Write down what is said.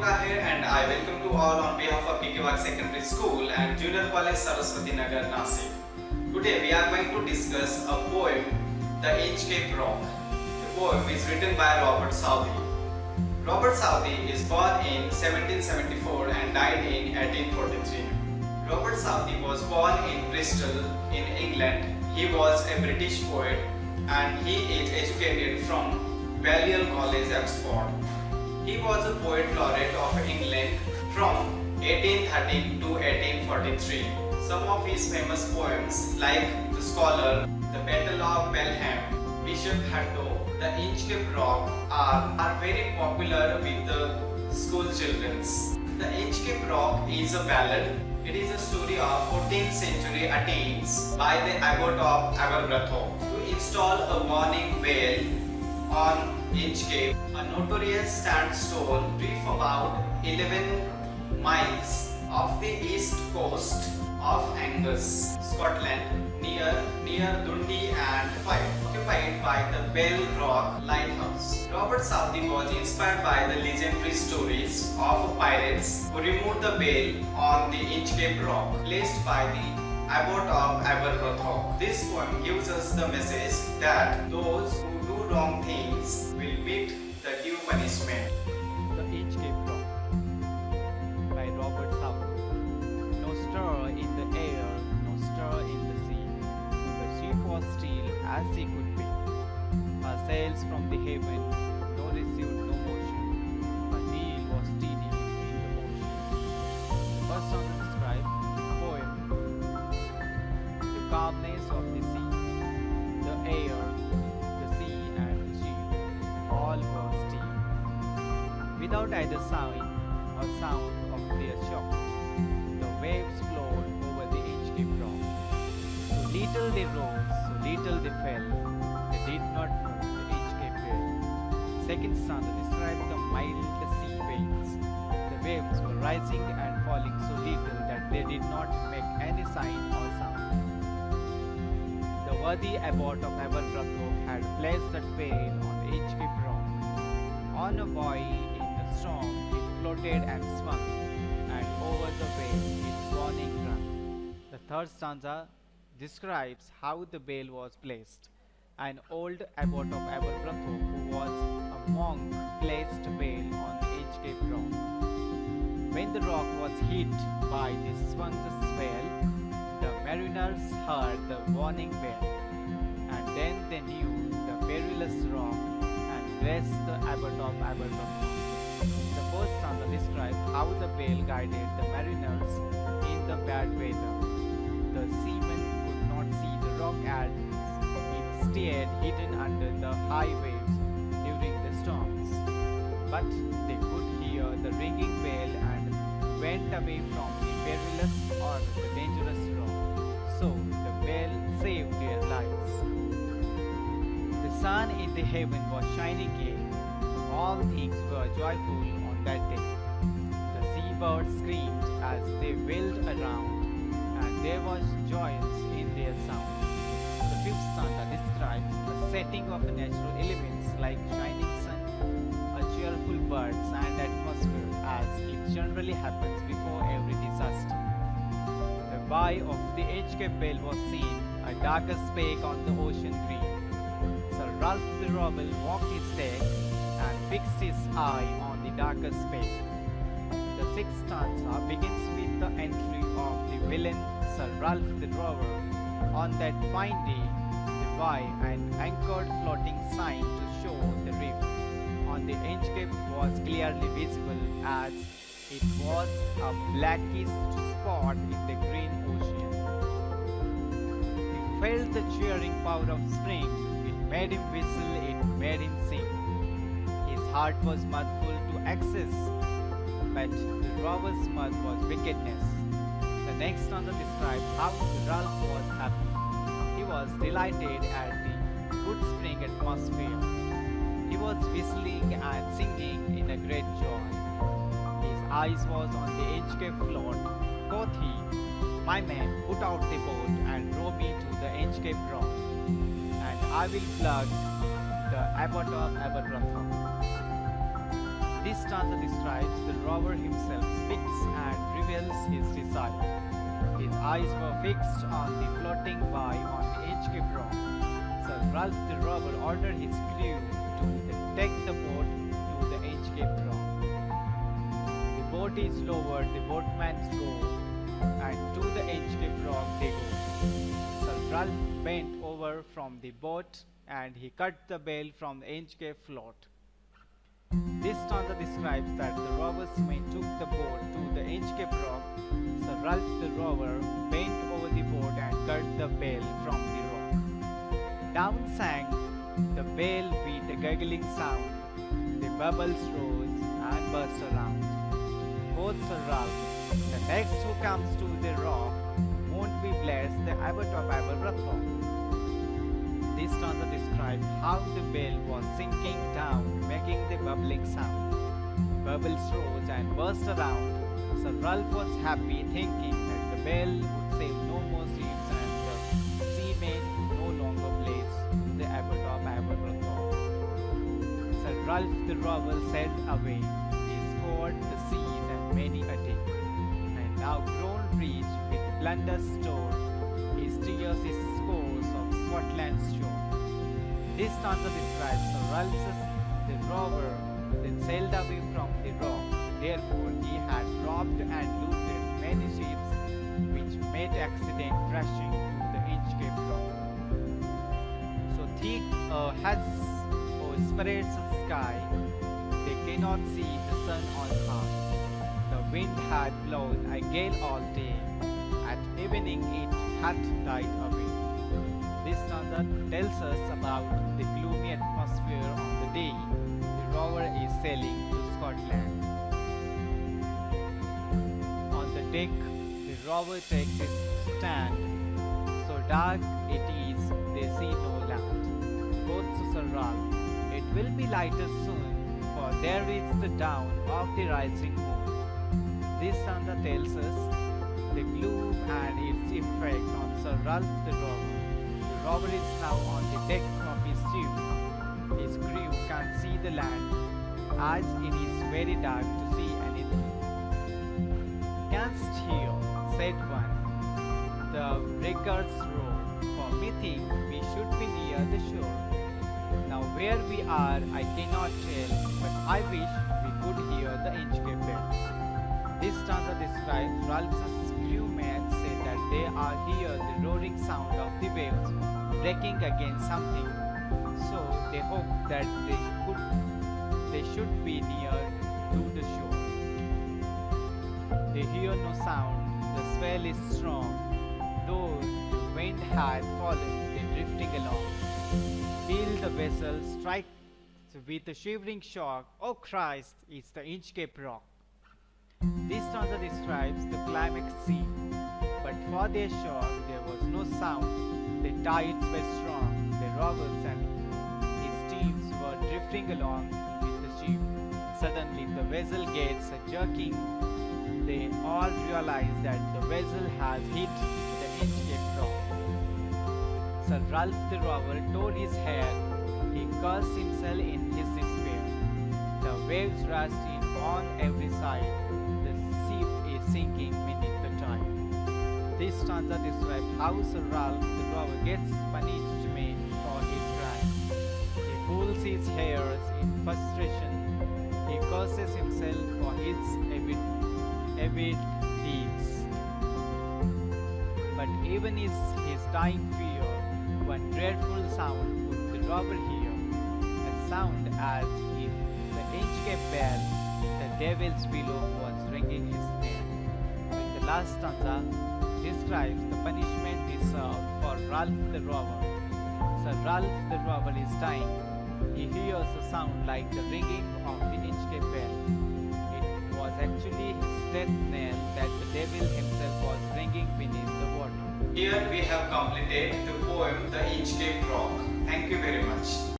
here and I welcome you all on behalf of Class Secondary School and Junior College Saraswati Nagar, Nasik. Today we are going to discuss a poem, The Inchcape Rock. The poem is written by Robert Southey. Robert Southey is born in 1774 and died in 1843. Robert Southey was born in Bristol in England. He was a British poet and he is educated from Balliol College, Oxford. He was a poet laureate of England from 1813 to 1843. Some of his famous poems like The Scholar, The Battle of Pelham, Bishop Hatto, The Inchcape Rock are very popular with the school children. The Inchcape Rock is a ballad. It is a story of 14th century attempts by the abbot of Aberbrothock to install a warning bell on Inchcape, a notorious sandstone reef about 11 miles off the east coast of Angus, Scotland, near Dundee and Fife, occupied by the Bell Rock Lighthouse. Robert Southey was inspired by the legendary stories of pirates who removed the bell on the Inchcape Rock, placed by the abbot of Aberbrothock. This poem gives us the message that those who do wrong things will meet the due punishment. The Inchcape Rock by Robert Southey. No stir in the air, no stir in the sea. The ship was still as she could be. Her sails from the haven, no received no motion. Her keel was steady in the ocean. The first song describes poem. The calmness of the sea, the air, the sea and the ship, all were still. Without either sign or sound of their shock, the waves flowed over the Inchcape Rock. So little they rose, so little they fell, they did not move the Inchcape Bell. Second stanza describes the mild sea waves. The waves were rising and falling so little that they did not make any sign or sound. The worthy abbot of Aberbrothock had placed that bell on the Inchcape Rock. On a buoy in the storm, it floated and swung, and over the wave its warning rung. The third stanza describes how the bell was placed. An old abbot of Aberbrothock, who was a monk, placed a bell on the Inchcape Rock. When the rock was hit by the swung swell, the mariners heard the warning bell, and then they knew the perilous rock and blessed the abbot of Aberbrothock. The fourth stanza describes how the bell guided the mariners in the bad weather. The seamen could not see the rock as it stayed hidden under the high waves during the storms, but they could hear the ringing bell and went away from the perilous or the dangerous rock. So the bell saved their lives. The sun in the heaven was shining gay. All things were joyful on that day. The seabirds screamed as they wheeled around, and there was joyance in their sound. The fifth stanza describes the setting of the natural elements like shining sun, a cheerful birds and atmosphere, as it generally happens before every disaster. The buoy of the Inchcape Bell was seen, a darker speck on the ocean green. Sir Ralph the Rebel walked his deck and fixed his eye on the darker speck. The sixth stanza begins with the entry of the villain Sir Ralph the Rover. On that fine day, the buoy and anchored floating sign to show the reef on the Inchcape was clearly visible, as it was a blackish spot in the green ocean. He felt the cheering power of spring. It made him whistle, it made him sing. His heart was mirthful to excess, but the rover's mirth was wickedness. The next stanza describes how Ralph was happy. He was delighted at the good spring atmosphere. He was whistling and singing in a great joy. His eyes was on the Inchcape float. Quoth he, "My men, put out the boat and row me to the Inchcape Rock, and I will plug the abbot of Aberbrothock." This stanza describes the robber himself speaks and reveals his desire. His eyes were fixed on the floating buoy on the Inchcape rock. Sir Ralph the robber ordered his crew to take the boat to the Inchcape rock. The boat is lowered, the boatmen row, and to the Inchcape rock they go. Sir Ralph bent over from the boat and he cut the bale from the Inchcape float. This stanza describes that the robbers men took the boat to the Inchcape rock. Sir Ralph the robber bent over the boat and cut the bale from the rock. Down sank the bale with a gurgling sound. The bubbles rose and burst around. Quoth Sir Ralph, "The next who comes to the rock won't be blessed the abbot of Aberbrothock." This stanza describes how the bale was sinking down, making the bubbling sound. Bubbles rose and burst around. Sir Ralph was happy, thinking that the bale would save no more ships and the seamen no longer blaze the abbot of Aberbrothock. Sir Ralph the robber sailed away. He scoured the seas and many a day, and now grown rich with plunder stored, he steers his course of Scotland's shore. This stanza describes Sir Ralph the robber then sailed away from the rock. Therefore he had robbed and looted many ships which made accident crashing to the Inchcape rock. So thick has spreads the sky, they cannot see the sun on high. The wind had blown a gale all day, at evening it had died away. This stanza tells us about the gloomy atmosphere on the day the robber is sailing to Scotland. On the deck, the robber takes his stand. So dark it is, they see no land. Quoth Sir Ralph, "It will be lighter soon, for there is the dawn of the rising moon." This stanza tells us the gloom and its effect on Sir Ralph the robber. The robber is now on the deck of his ship. His crew can't see the land, as it is very dark to see anything. "Canst hear," said one, "the breakers roar, for methinks we should be near the shore. Now where we are I cannot tell, but I wish we could hear the Inchcape bell." This stanza describes Ralph's crewmen say that they are hear the roaring sound of the waves breaking against something, so they hope that they should be near to the shore. They hear no sound, the swell is strong, though the wind had fallen, they drifting along. Feel the vessel strike with a shivering shock. "Oh Christ, it's the Inchcape rock." This stanza describes the climax scene, but for their shock there was no sound. The tides were strong, the robbers and his teams were drifting along with the ship. Suddenly the vessel gets a jerking. They all realize that the vessel has hit the Inchcape rock. Sir Ralph the robber tore his hair. He cursed himself in his despair. The waves rushed in on every side. The ship is sinking beneath the tide. This stanza describes how Sir Ralph the robber gets punishment for his crime. He pulls his hairs in frustration. He curses himself for his avid deeds. But even in his dying fear, one dreadful sound could the robber hear, a sound as if the Inchcape bell, the devil's below, was ringing his name. In the last stanza describes the punishment reserved for Ralph the robber. Sir Ralph the robber is dying. He hears a sound like the ringing of the Inchcape bell. It was actually his death knell that the devil himself was ringing beneath the water. Here we have completed the poem The Inchcape Rock. Thank you very much.